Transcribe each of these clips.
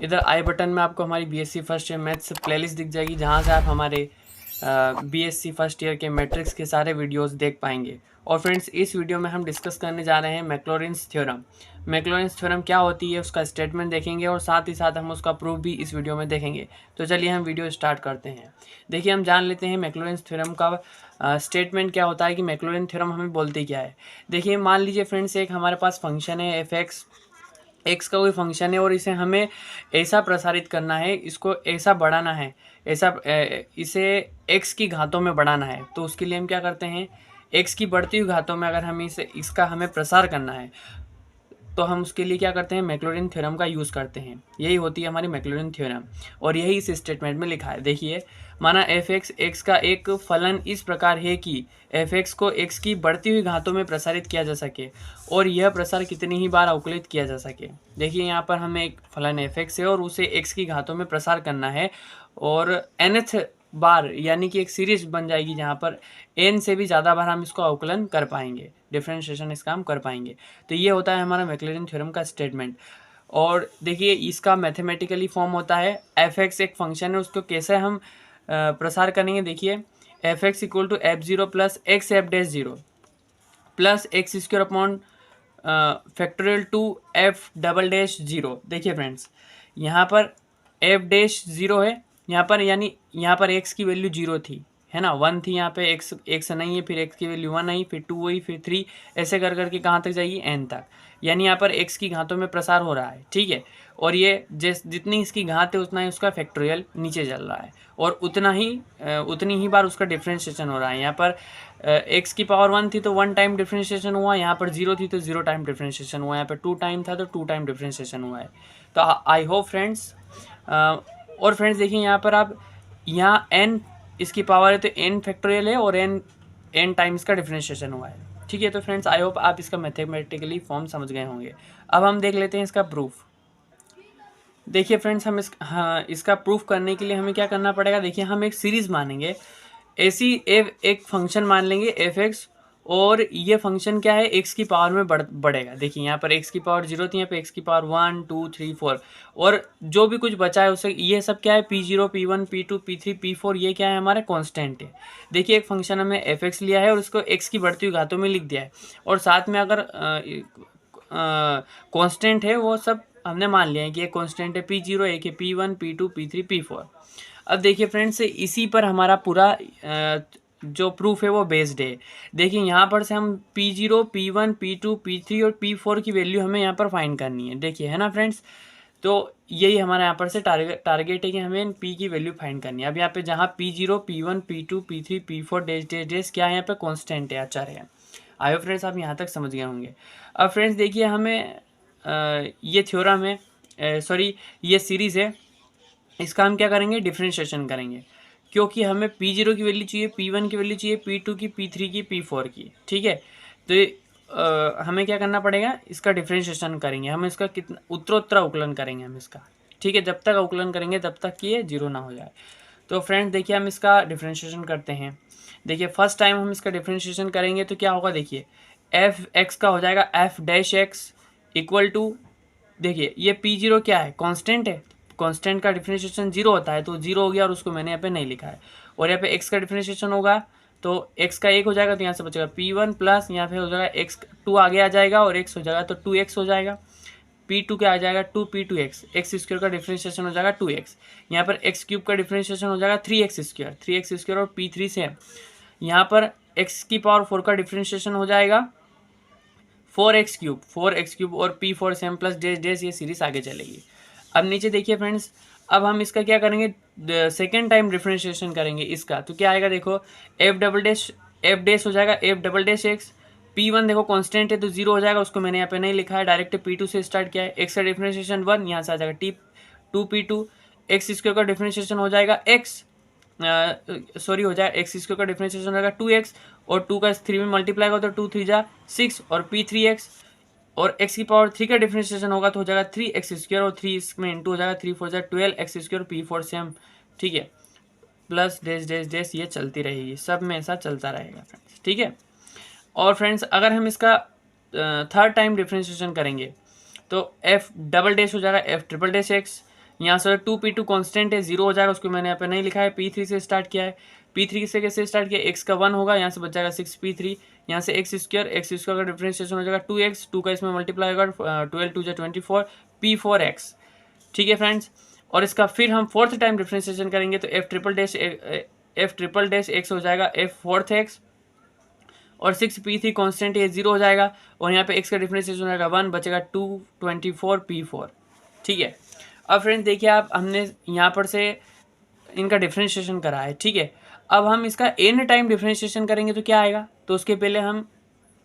इधर आई बटन में आपको हमारी BSc first year maths playlist दिख जाएगी, जहाँ से आप हमारे बीएससी फर्स्ट ईयर के मैट्रिक्स के सारे वीडियोस देख पाएंगे। और फ्रेंड्स, इस वीडियो में हम डिस्कस करने जा रहे हैं मैक्लॉरिन्स थ्योरम। मैक्लॉरिन्स थ्योरम क्या होती है, उसका स्टेटमेंट देखेंगे और साथ ही साथ हम उसका प्रूफ भी इस वीडियो में देखेंगे। तो चलिए हम वीडियो स्टार्ट करते हैं। देखिए, हम जान लेते हैं मैक्लॉरिन्स थ्योरम का स्टेटमेंट क्या होता है कि मैक्लॉरिन थ्योरम हमें बोलते क्या है। देखिए, मान लीजिए फ्रेंड्स, एक हमारे पास फंक्शन है एफ एक्स का कोई फंक्शन है और इसे हमें ऐसा प्रसारित करना है, इसको ऐसा बढ़ाना है, इसे एक्स की घातों में बढ़ाना है। तो उसके लिए हम क्या करते हैं, एक्स की बढ़ती हुई घातों में अगर हमें इसका हमें प्रसार करना है, तो हम उसके लिए क्या करते हैं, मैक्लॉरिन थ्योरम का यूज़ करते हैं। यही होती है हमारी मैक्लॉरिन थ्योरम और यही इस स्टेटमेंट में लिखा है। देखिए, माना एफ एक्स का एक फलन इस प्रकार है कि एफ एक्स को एक्स की बढ़ती हुई घातों में प्रसारित किया जा सके और यह प्रसार कितनी ही बार अवकलित किया जा सके। देखिए, यहाँ पर हमें एक फलन एफ एक्स है और उसे एक्स की घातों में प्रसार करना है और nth बार, यानी कि एक सीरीज बन जाएगी जहाँ पर n से भी ज़्यादा बार हम इसको अवकलन कर पाएंगे, डिफरेंशिएशन इसका हम कर पाएंगे। तो ये होता है हमारा मैक्लॉरिन थ्योरम का स्टेटमेंट। और देखिए, इसका मैथमेटिकली फॉर्म होता है, एफ एक्स एक फंक्शन है, उसको कैसे हम प्रसार करेंगे। देखिए, f x equal to f zero plus x f dash zero plus x square upon factorial two f double dash zero. देखिए फ्रेंड्स, यहाँ पर एफ डैश जीरो है, यहाँ पर यानी यहाँ पर एक्स की वैल्यू जीरो थी, है ना, वन थी, यहाँ पे एक्स नहीं है, फिर एक्स की वैल्यू वन आई, फिर टू आई, फिर थ्री, ऐसे कर करके कहाँ तक जाएगी, एन तक। यानी यहाँ पर एक्स की घातों में प्रसार हो रहा है, ठीक है। और ये जितनी इसकी घात है उतना ही उसका फैक्टोरियल नीचे चल रहा है और उतनी ही बार उसका डिफ्रेंशिएशन हो रहा है। यहाँ पर एक्स की पावर वन थी तो वन टाइम डिफ्रेंशिएशन हुआ, यहाँ पर जीरो थी तो जीरो टाइम डिफ्रेंशिएशन हुआ, यहाँ पर टू टाइम था तो टू टाइम डिफ्रेंशिएशन हुआ है। तो आई होप फ्रेंड्स, और फ्रेंड्स देखिए, यहाँ पर आप यहाँ n इसकी पावर है तो n फैक्टोरियल है और n टाइम्स का डिफ्रेंशिएशन हुआ है, ठीक है। तो फ्रेंड्स, आई होप आप इसका मैथमेटिकली फॉर्म समझ गए होंगे। अब हम देख लेते हैं इसका प्रूफ। देखिए फ्रेंड्स, हम इसका प्रूफ करने के लिए हमें क्या करना पड़ेगा। देखिए, हम एक सीरीज मानेंगे, ऐसी एक फंक्शन मान लेंगे एफ एक्स, और ये फंक्शन क्या है, एक्स की पावर में बढ़ेगा। देखिए, यहाँ पर एक्स की पावर जीरो थी, यहाँ पे एक्स की power one two three four, और जो भी कुछ बचा है उससे ये सब क्या है, p zero p one p two p three p four, ये क्या है, हमारे कांस्टेंट है। देखिए, एक फंक्शन हमने एफ एक्स लिया है और उसको एक्स की बढ़ती हुई घातों में लिख दिया है, और साथ में अगर कांस्टेंट है वो सब हमने मान लिया है कि एक कांस्टेंट है पी जीरो, एक है p one p two p three p four. अब देखिए फ्रेंड्स, इसी पर हमारा पूरा जो प्रूफ है वो बेस्ड है। देखिए, यहाँ पर से हम p zero p one p two p three और पी फोर की वैल्यू हमें यहाँ पर फाइंड करनी है। देखिए, है ना फ्रेंड्स, तो यही हमारा यहाँ पर से टारगेट है कि हमें पी की वैल्यू फाइंड करनी है। अब यहाँ पे जहाँ p zero p one p two p three p four dash dash dash क्या है, यहाँ पे कॉन्स्टेंट है, अचर है। आई होप फ्रेंड्स आप यहाँ तक समझ गए होंगे। अब फ्रेंड्स देखिए, हमें ये थ्योरम है, सॉरी ये सीरीज़ है, इसका हम क्या करेंगे, डिफ्रेंशिएशन करेंगे, क्योंकि हमें पी जीरो की वैल्यू चाहिए, पी वन की वैल्यू चाहिए, पी टू की, पी थ्री की, पी फोर की, ठीक है। तो हमें क्या करना पड़ेगा, इसका डिफ्रेंशिएशन करेंगे, हम इसका कितना उत्तरोत्तर अवकलन करेंगे हम इसका, ठीक है। जब तक अवकलन करेंगे तब तक कि ये जीरो ना हो जाए। तो फ्रेंड्स देखिए, हम इसका डिफ्रेंशिएशन करते हैं। देखिए, फर्स्ट टाइम हम इसका डिफ्रेंशिएशन करेंगे तो क्या होगा, देखिए एफ एक्स का हो जाएगा f dash x equal to, देखिए ये पी जीरो क्या है, कांस्टेंट है, कांस्टेंट का डिफरेंशिएशन जीरो होता है तो जीरो हो गया, और उसको मैंने यहाँ पे नहीं लिखा है। और यहाँ पे एक्स का डिफरेंशिएशन होगा तो एक्स का एक हो जाएगा, तो यहाँ से बचेगा पी वन प्लस यहाँ पे हो जाएगा एक्स टू आगे आ जाएगा और एक्स हो जाएगा तो टू एक्स हो जाएगा। पी टू क्या आ जाएगा, two p two x, x square का डिफरेंशिएशन हो जाएगा टू एक्स। यहाँ पर एक्स क्यूब का डिफरेंशिएशन हो जाएगा थ्री एक्स स्क्वायर और पी थ्री से यहाँ पर एक्स की पावर फोर का डिफरेंशिएशन हो जाएगा फोर एक्स क्यूब और पी फोर से एम प्लस डैश डैश, ये सीरीज आगे चलेगी। अब नीचे देखिए फ्रेंड्स, अब हम इसका क्या करेंगे, सेकेंड टाइम डिफरेंशिएशन करेंगे इसका, तो क्या आएगा, देखो एफ डैश हो जाएगा F double dash x, P one देखो कांस्टेंट है तो जीरो हो जाएगा, उसको मैंने यहाँ पे नहीं लिखा है, डायरेक्ट पी टू से स्टार्ट किया है। एक्स का डिफरेंशिएशन वन, यहाँ से आ जाएगा t two p two, x square का डिफरेंशिएशन हो जाएगा एक्स, सॉरी हो जाएगा एक्स स्क्वायर का डिफरेंशिएशन हो जाएगा टू एक्स, और टू का थ्री में मल्टीप्लाई होगा तो टू थ्री जा सिक्स, और पी थ्री एक्स, और एक्स की पावर थ्री का डिफरेंशिएशन होगा तो हो जाएगा थ्री एक्स स्क्वायर, और थ्री इसमें इंटू हो जाएगा, थ्री फोर जाएगा twelve x square, P four same, ठीक है, प्लस डैश डैश डैश, ये चलती रहेगी, सब में ऐसा चलता रहेगा फ्रेंड्स, ठीक है। और फ्रेंड्स, अगर हम इसका थर्ड टाइम डिफरेंशिएशन करेंगे तो एफ डबल डैश हो जाएगा एफ ट्रिपल डैश एक्स, यहाँ से 2p2 कांस्टेंट है, 0 हो जाएगा, उसको मैंने यहाँ पे नहीं लिखा है, p3 से स्टार्ट किया है। p3 से कैसे स्टार्ट किया, x का 1 होगा, यहाँ से बच जाएगा 6p3, यहाँ से एक्स स्क्वायर का डिफरेंशिएशन हो जाएगा 2x, 2 का इसमें मल्टीप्लाई होगा, 12 2 24 p4x। ठीक है फ्रेंड्स, और इसका फिर हम फोर्थ टाइम डिफरेंशिएशन करेंगे तो f ट्रिपल डैश x हो जाएगा f फोर्थ x, और 6p3 कांस्टेंट ये 0 हो जाएगा, और यहाँ पे x का डिफरेंशिएशन हो जाएगा 1, बचेगा 2 24 p4। ठीक है, अब फ्रेंड्स देखिए आप, हमने यहाँ पर से इनका डिफरेंशिएशन करा है। ठीक है, अब हम इसका n टाइम डिफरेंशिएशन करेंगे तो क्या आएगा, तो उसके पहले हम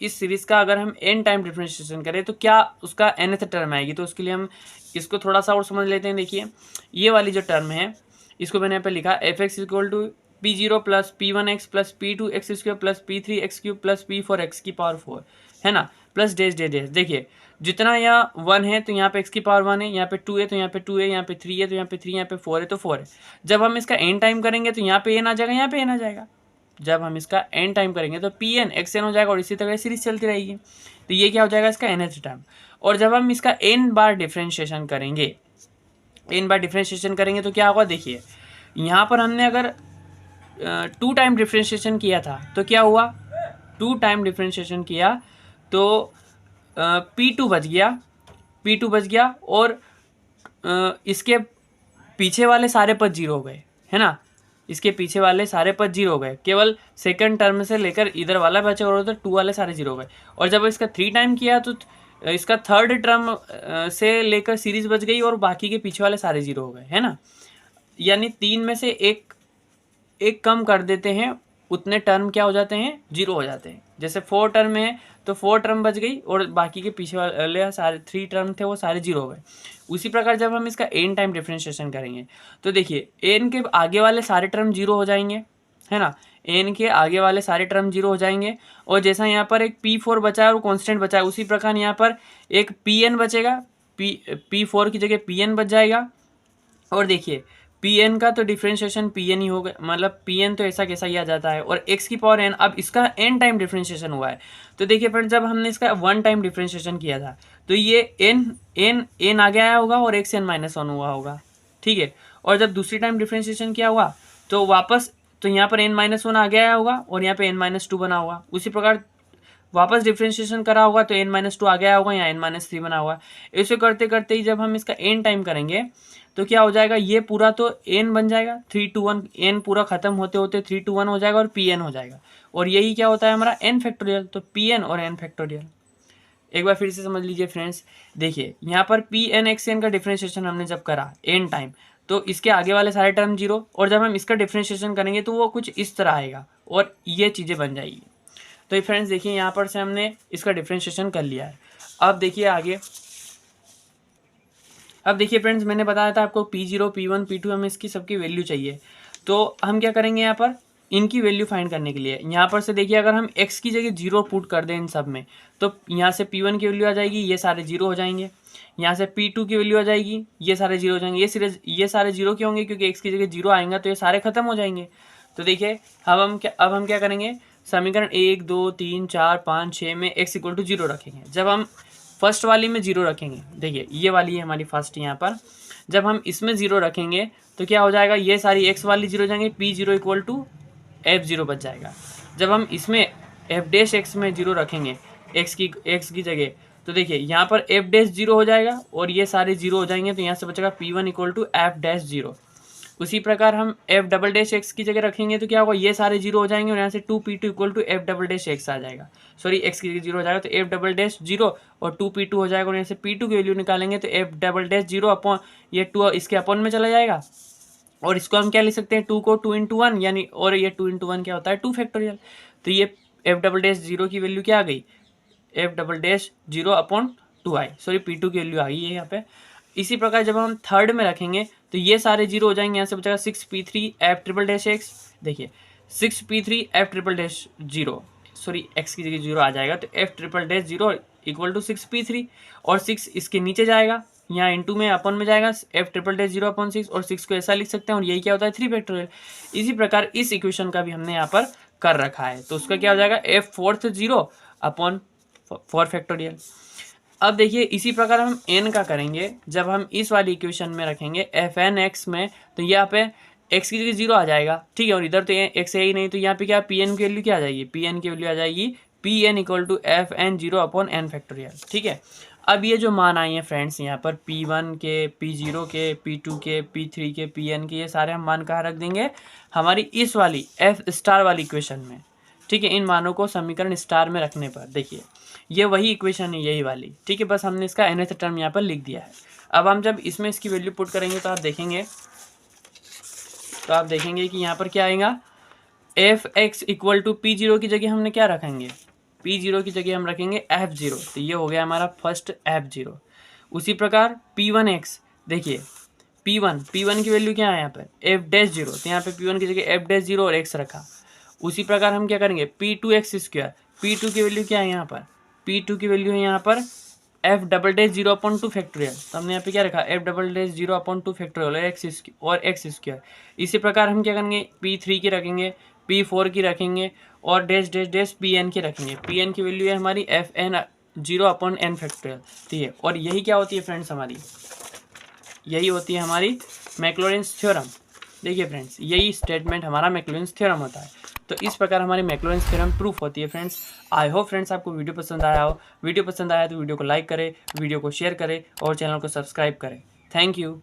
इस सीरीज़ का अगर हम n टाइम डिफरेंशिएशन करें तो क्या उसका nth टर्म आएगी, तो उसके लिए हम इसको थोड़ा सा और समझ लेते हैं। देखिए ये वाली जो टर्म है इसको मैंने यहाँ पे लिखा f(x) = p0 plus p1x plus p2x square plus p3x cube plus p4x की पावर 4 है ना, प्लस डैश डैश डैश। देखिए जितना यहाँ 1 है तो यहाँ पे x की पावर 1 है, यहाँ पे 2 है तो यहाँ पे 2 है, यहाँ पे 3 है तो यहाँ पे 3, यहाँ पे 4 है तो 4 है। जब हम इसका n टाइम करेंगे तो यहाँ पे n आ जाएगा, यहाँ पे n आ जाएगा। जब हम इसका n टाइम करेंगे तो pn xn हो जाएगा, और इसी तरह सीरीज चलती रहेगी। तो ये क्या हो जाएगा, इसका nth टर्म। और जब हम इसका n बार डिफरेंशिएशन करेंगे तो क्या होगा, देखिए यहाँ पर हमने अगर 2 टाइम डिफरेंशिएशन किया था तो क्या हुआ, 2 टाइम डिफरेंशिएशन किया तो p2 बच गया, और इसके पीछे वाले सारे पद 0 हो गए, है ना, इसके पीछे वाले सारे पद 0 हो गए, केवल सेकंड टर्म से लेकर इधर वाला बचा, और उधर 2 वाले सारे 0 हो गए। और जब इसका 3 टाइम किया तो इसका थर्ड टर्म से लेकर सीरीज बच गई, और बाकी के पीछे वाले सारे 0 हो गए, है ना। यानी 3 में से एक कम कर देते हैं, उतने टर्म क्या हो जाते हैं, 0 हो जाते हैं। जैसे 4 टर्म है तो 4 टर्म बच गई, और बाकी के पीछे वाले सारे 3 टर्म थे वो सारे 0 हो गए। उसी प्रकार जब हम इसका n टाइम डिफरेंशिएशन करेंगे तो देखिए n के आगे वाले सारे टर्म 0 हो जाएंगे, है ना, n के आगे वाले सारे टर्म 0 हो जाएंगे। और जैसा यहाँ पर एक p4 बचा है और कांस्टेंट बचा है, उसी प्रकार यहाँ पर एक pn बचेगा, p4 की जगह pn बच जाएगा। और देखिए pn का तो डिफरेंशिएशन pn ही होगा, मतलब pn तो ऐसा कैसा ही आ जाता है, और x की पावर n, अब इसका n टाइम डिफरेंशिएशन हुआ है। तो देखिए फ्रेंड, जब हमने इसका 1 टाइम डिफरेंशिएशन किया था तो ये n आगे आया होगा और xn-1 हुआ होगा। ठीक है, और जब दूसरी टाइम डिफरेंशिएशन किया हुआ तो वापस, तो यहाँ पर n-1 आगे आया होगा और यहाँ पे n-2 बना होगा। उसी प्रकार वापस डिफरेंशिएशन करा होगा तो n-2 आ गया होगा, यहाँ n-3 बना हुआ। ऐसे करते करते ही जब हम इसका n टाइम करेंगे तो क्या हो जाएगा, ये पूरा तो n बन जाएगा, 3 to 1, n पूरा खत्म होते होते 3 to 1 हो जाएगा और pn हो जाएगा। और यही क्या होता है हमारा n फैक्टोरियल, तो pn और n फैक्टोरियल। एक बार फिर से समझ लीजिए फ्रेंड्स, देखिए यहाँ पर pn xn का डिफरेंशिएशन हमने जब करा n टाइम, तो इसके आगे वाले सारे टर्म 0, और जब हम इसका डिफरेंशिएशन करेंगे तो वो कुछ इस तरह आएगा, और ये चीज़ें बन जाएगी। तो फ्रेंड्स देखिए यहाँ पर से हमने इसका डिफरेंशिएशन कर लिया है। अब देखिए आगे, अब देखिए फ्रेंड्स, मैंने बताया था आपको p0 p1 p2 हमें इसकी सबकी वैल्यू चाहिए। तो हम क्या करेंगे, यहाँ पर इनकी वैल्यू फाइंड करने के लिए यहाँ पर से देखिए, अगर हम x की जगह 0 पुट कर दें इन सब में, तो यहाँ से p1 की वैल्यू आ जाएगी, ये सारे 0 हो जाएंगे। यहाँ से p2 की वैल्यू आ जाएगी, ये सारे 0 हो जाएंगे। ये सारे 0 क्यों होंगे, क्योंकि x की जगह 0 आएगा तो ये सारे खत्म हो जाएंगे। तो देखिए अब हम क्या करेंगे, समीकरण 1 2 3 4 5 6 में x = 0 रखेंगे। जब हम फर्स्ट वाली में 0 रखेंगे, देखिए ये वाली है हमारी फर्स्ट, यहाँ पर जब हम इसमें 0 रखेंगे तो क्या हो जाएगा, ये सारी x वाली 0 हो जाएंगे, p0 = f0 बच जाएगा। जब हम इसमें f' में 0 रखेंगे x की जगह, तो देखिए यहाँ पर f' 0 हो जाएगा और ये सारे 0 हो जाएंगे, तो यहाँ से बचेगा p1 = f'0। उसी प्रकार हम f" की जगह रखेंगे तो क्या होगा, ये सारे 0 हो जाएंगे और यहाँ से 2p2 = f" आ जाएगा, सॉरी x की जगह 0 हो जाएगा तो f"0 और 2p2 हो जाएगा, और यहाँ से p2 की वैल्यू निकालेंगे तो f"0 अपॉन ये 2 इसके अपॉन में चला जाएगा। और इसको हम क्या लिख सकते हैं, 2 को 2 × 1 यानी, और ये 2 × 1 क्या होता है, 2 फैक्टोरियल। तो ये f"0 की वैल्यू क्या आ गई, f"0 upon 2i, sorry p2 की वैल्यू आ गई है यहाँ पे। इसी प्रकार जब हम थर्ड में रखेंगे तो ये सारे 0 हो जाएंगे, यहाँ से बचेगा 6p3 f"x। देखिए 6p3 f"0, सॉरी x की जगह 0 आ जाएगा, तो f"0 = 6p3, और 6 इसके नीचे जाएगा, यहाँ इंटू में अपन में जाएगा, f"0 अपॉन 6, और 6 को ऐसा लिख सकते हैं, और यही क्या होता है, 3 फैक्टोरियल। इसी प्रकार इस इक्वेशन का भी हमने यहाँ पर कर रखा है, तो उसका क्या हो जाएगा, f4 0 अपॉन 4 फैक्टोरियल। अब देखिए इसी प्रकार हम n का करेंगे, जब हम इस वाली इक्वेशन में रखेंगे एफ एन एक्स में, तो यहाँ पे x की जगह 0 आ जाएगा, ठीक है। और इधर तो x है ही नहीं, तो यहाँ पे क्या पी एन की वैल्यू क्या आ जाएगी, पी एन की वैल्यू आ जाएगी p n equal to f n 0 upon n factorial, ठीक है। अब ये जो मान आए हैं फ्रेंड्स यहाँ पर P1 के, P0 के, P2 के, P3 के, Pn के, ये सारे हम मान कहाँ रख देंगे, हमारी इस वाली F स्टार वाली इक्वेशन में, ठीक है। इन मानों को समीकरण स्टार में रखने पर देखिए ये वही इक्वेशन है, यही वाली, ठीक है। बस हमने इसका nth टर्म यहाँ पर लिख दिया है। अब हम जब इसमें इसकी वैल्यू पुट करेंगे तो आप देखेंगे कि यहाँ पर क्या आएगा, F x equal to P0 की जगह हमने क्या रखेंगे, P0 की जगह हम रखेंगे F0, तो ये हो गया हमारा फर्स्ट F0। उसी प्रकार P1x, देखिए P1 की वैल्यू क्या है यहाँ पर F'0, तो यहाँ पे P1 की जगह F'0 और x रखा। उसी प्रकार हम क्या करेंगे P2x स्क्वायर, P2 की वैल्यू क्या है यहाँ पर, P2 की वैल्यू है यहाँ पर F'0 अपॉन 2 फैक्टोरियल, तो हमने यहाँ पे क्या रखा F'0 अपॉन 2 फैक्टोरियल और एक्स स्क्वायर। इसी प्रकार हम क्या करेंगे P3 की रखेंगे, P4 की रखेंगे और डैश डैश डैश Pn की रखेंगे। Pn की वैल्यू है हमारी Fn 0 अपॉन n फैक्टोरियल, ठीक है। और यही क्या होती है फ्रेंड्स, यही होती है हमारी मैक्लॉरिन्स थ्योरम। देखिए फ्रेंड्स यही स्टेटमेंट हमारा मैक्लॉरिन्स थ्योरम होता है। तो इस प्रकार हमारी मैक्लॉरिन्स थ्योरम प्रूफ होती है फ्रेंड्स। आई होप फ्रेंड्स आपको वीडियो पसंद आया हो। वीडियो पसंद आया तो वीडियो को लाइक करें, वीडियो को शेयर करें और चैनल को सब्सक्राइब करें। Thank you.